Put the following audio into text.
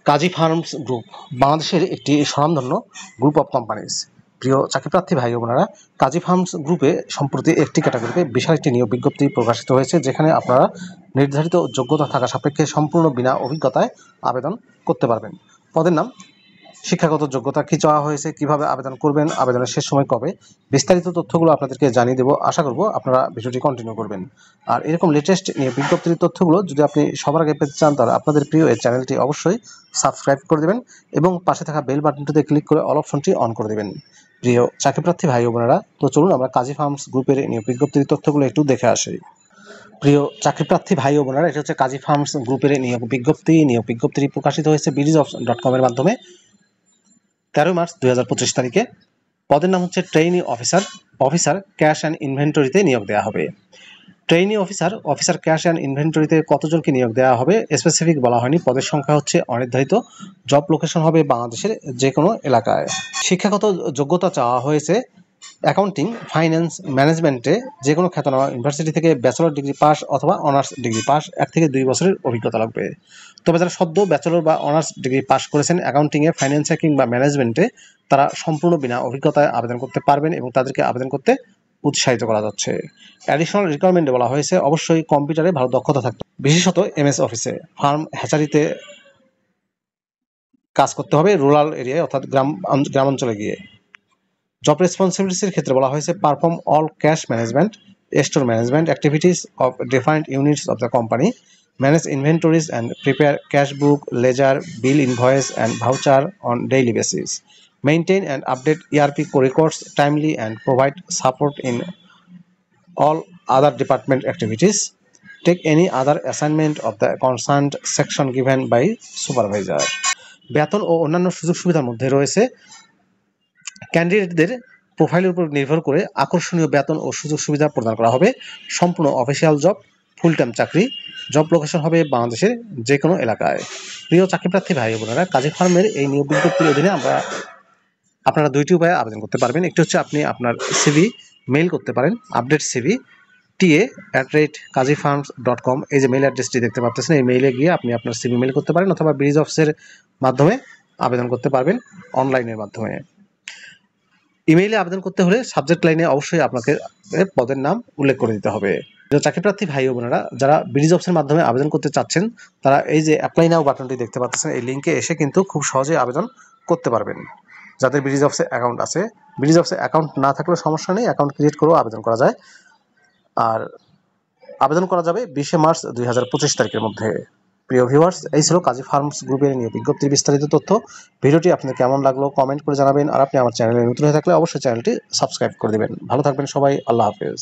কাজী farms group বাংলাদেশের একটি স্বনামধন্য গ্রুপ অফ কোম্পানিজ। প্রিয় চাকরিপ্রার্থী ভাই ও বোনেরা, কাজী ফার্মস গ্রুপে সম্প্রতি একটি ক্যাটাগরিতে বিশাল একটি নিয়োগ বিজ্ঞপ্তি প্রকাশিত হয়েছে, যেখানে আপনারা নির্ধারিত যোগ্যতা থাকা সাপেক্ষে সম্পূর্ণ বিনা অভিজ্ঞতায় আবেদন করতে পারবেন। পদের নাম, শিক্ষাগত যোগ্যতা কি চাওয়া হয়েছে, কিভাবে আবেদন করবেন, আবেদনের শেষ সময় কবে, বিস্তারিত তথ্যগুলো আপনাদেরকে জানিয়ে দেবো। আশা করব আপনারা ভিডিওটি কন্টিনিউ করবেন। আর এরকম লেটেস্ট নিয়ে বিজ্ঞপ্তির তথ্যগুলো যদি আপনি সবার আগে পেতে চান, তাহলে আপনাদের প্রিয় এই চ্যানেলটি অবশ্যই সাবস্ক্রাইব করে দেবেন এবং পাশে থাকা বেল বাটনটিতে ক্লিক করে অল অপশনটি অন করে দেবেন। প্রিয় চাকরিপ্রার্থী ভাই ও বোনেরা, তো চলুন আমরা কাজী ফার্মস গ্রুপের নিয়োগ বিজ্ঞপ্তির তথ্যগুলো একটু দেখে আসি। প্রিয় চাকরিপ্রার্থী ভাই ও বোনেরা, এটা হচ্ছে কাজী ফার্মস গ্রুপের নিয়োগ বিজ্ঞপ্তিটি প্রকাশিত হয়েছে BDJobs.com এর মাধ্যমে 13 মার্চ 2025 তারিখে। পদের নাম হচ্ছে ট্রেইনি অফিসার ক্যাশ অ্যান্ড ইনভেন্টরিতে নিয়োগ দেওয়া হবে। ট্রেইনি অফিসার ক্যাশ অ্যান্ড ইনভেন্টরিতে কতজনকে নিয়োগ দেওয়া হবে স্পেসিফিক বলা হয়নি। পদের সংখ্যা হচ্ছে অনির্ধারিত। জব লোকেশন হবে বাংলাদেশের যে কোনো এলাকায়। শিক্ষাগত যোগ্যতা চাওয়া হয়েছে অ্যাকাউন্টিং, ফাইন্যান্স, ম্যানেজমেন্টে যে কোনো খ্যাতনামা ইউনিভার্সিটি থেকে ব্যাচেলর ডিগ্রি পাস অথবা অনার্স ডিগ্রি পাস 1 থেকে 2 বছরের অভিজ্ঞতা লাগবে। তবে যারা সদ্য ব্যাচেলর বা অনার্স ডিগ্রি পাস করেছেন অ্যাকাউন্টিংয়ে, ফাইন্যান্সে কিংবা ম্যানেজমেন্টে, তারা সম্পূর্ণ বিনা অভিজ্ঞতায় আবেদন করতে পারবেন এবং তাদেরকে আবেদন করতে উৎসাহিত করা যাচ্ছে। অ্যাডিশনাল রিকোয়ারমেন্টে বলা হয়েছে অবশ্যই কম্পিউটারে ভালো দক্ষতা থাকতে, বিশেষত MS অফিসে, ফার্ম হ্যাচারিতে কাজ করতে হবে রুরাল এরিয়ায় অর্থাৎ গ্রামাঞ্চলে গিয়ে। জব রেসপন্সিবিলিটিসের ক্ষেত্রে বলা হয়েছে perform all cash management, store management activities of different units of the company, manage inventories and prepare cash book, ledger, bill invoice and voucher on daily basis, maintain and update ERP records timely and provide support in all other department activities, take any other assignment of the concerned section given by supervisor। বেতন ও অন্যান্য সুযোগ সুবিধার মধ্যে রয়েছে ক্যান্ডিডেটদের প্রোফাইলের উপর নির্ভর করে আকর্ষণীয় বেতন ও সুযোগ সুবিধা প্রদান করা হবে। সম্পূর্ণ অফিসিয়াল জব, ফুল টাইম চাকরি। জব লোকেশন হবে বাংলাদেশের যে কোনো এলাকায়। প্রিয় চাকরিপ্রার্থী ভাই বোনেরা, কাজী ফার্মের এই নিয়োগ বিজ্ঞপ্তির অধীনে আপনারা দুইটি উপায়ে আবেদন করতে পারবেন। একটি হচ্ছে আপনি আপনার CV মেইল করতে পারেন, আপডেট CV ta@kajifarms.com, এই যে মেইল অ্যাড্রেসটি দেখতে পাচ্ছেন, এই মেইলে গিয়ে আপনি আপনার CV মেইল করতে পারেন, অথবা BDJobs-এর মাধ্যমে আবেদন করতে পারবেন অনলাইনের মাধ্যমে। ইমেইলে আবেদন করতে হলে সাবজেক্ট লাইনে অবশ্যই আপনাকে পদের নাম উল্লেখ করে দিতে হবে। চাকরিপ্রার্থী ভাই ও বোনেরা, যারা BDJobs-এর মাধ্যমে আবেদন করতে চাচ্ছেন, তারা এই যে অ্যাপ্লাই নাও বাটনটি দেখতে পাচ্ছেন, এই লিঙ্কে এসে কিন্তু খুব সহজেই আবেদন করতে পারবেন। যাদের BDJobs-এ অ্যাকাউন্ট আছে, BDJobs-এ অ্যাকাউন্ট না থাকলেও সমস্যা নেই, অ্যাকাউন্ট ক্রিয়েট করেও আবেদন করা যায়। আর আবেদন করা যাবে 20 মার্চ 2025 তারিখের মধ্যে। প্রিয় ভিউয়ার্স, এই ছিল কাজী ফার্মস গ্রুপের নিয়োগ বিজ্ঞপ্তির বিস্তারিত তথ্য। ভিডিওটি আপনাদের কেমন লাগলো কমেন্ট করে জানাবেন। আর আপনি আমার চ্যানেলে নতুন হয়ে থাকলে অবশ্যই চ্যানেলটি সাবস্ক্রাইব করে দেবেন। ভালো থাকবেন সবাই, আল্লাহ হাফেজ।